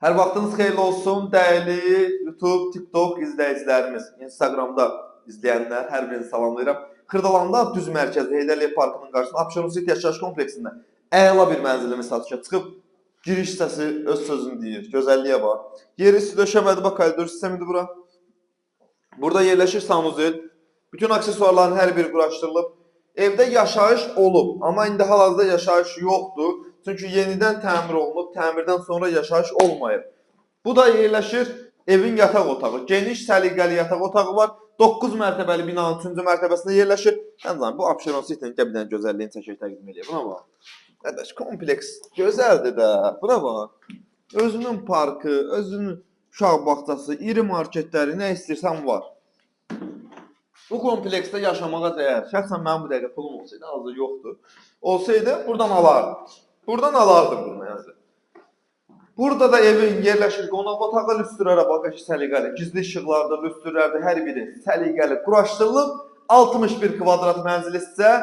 Hər vaxtınız xeyirli olsun, dəyərli YouTube, TikTok izləyicilərimiz, Instagramda izləyənlər, hər birini salamlayıram. Xırdalanda düz mərkəzdə Heydər Əliyev Parkının qarşısında Abşeron City yaşayış kompleksində əla bir mənzilimiz satışa çıxıb. Giriş hissəsi öz sözünü deyir, gözəlliyə bax. Yeri üstü döşəmədi, bax koridor sistemidir bura. Burada yerləşir sanuzel. Bütün aksesuarların hər biri quraşdırılıb. Evdə yaşayış olub, amma indi hal-hazırda yaşayış yoxdur. Çünki yenidən təmir olunub, təmirdən sonra yaşayış olmayıb. Bu da yerləşir evin yataq otağı. Geniş, səliqəli yataq otağı var. 9 mərtəbəli binanın 3-cü mərtəbəsində yerləşir. Yalnız bu Abşeron City-nin bir dənə gözəlliyini çəkək təqdim edir. Buna bax. Qardaş, kompleks gözəldir də. Buna bax. Özünün parkı, özünün uşaq bağçası, iri marketləri, nə istəyirsən var. Bu kompleksdə yaşamağa dəyər. Şəxsən mənim bu dəqiqə pulum olsaydı, hazır yoxdur. Olsaydı, buradan alardım. Buradan alardım bunu yəni. Burada da evin yerləşir qonaq otağı, lüstrlərə baxış səliqəli, gizli işıqlarda, lüstrlərdə hər biri səliqəli quraşdırılıb 61 kvadrat mənzili sizə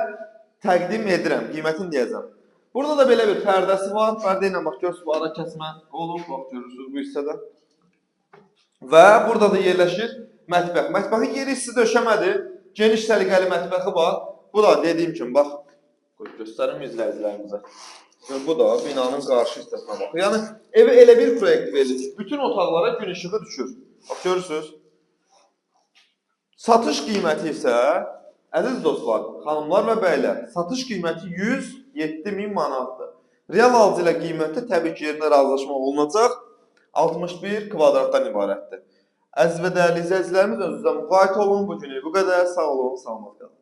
təqdim edirəm, qiymətini deyəcəm. Burada da belə bir pərdəsi var. Pərdə ilə bax görürsüz, bu ara kəsmə olub, bax görürsüz bu hissədə. Və burada da yerləşir mətbəx. Mətbəxin yeri hissi döşəmədir. Geniş səliqəli mətbəxi var. Bu da dediyim kimi bax, göstərim izləyicilərimizə. Bu da binanın qarşı hissəsinə bax. Yəni evə elə bir proyekt verilir. Bütün otaqlara gün işığı düşür. Bax görürsüz. Satış qiyməti isə əziz dostlar, xanımlar və bəylər, satış qiyməti 107.000 manatdır. Real alıcı ilə qiymətdə təbii ki, yerinə razılaşma olunacaq. 61 kvadratdan ibarətdir. Əziz və dəyərli izləyicilərimiz, özünüzə müvayət olun. Bu günü bu qədər. Sağ olun, salamat qalın.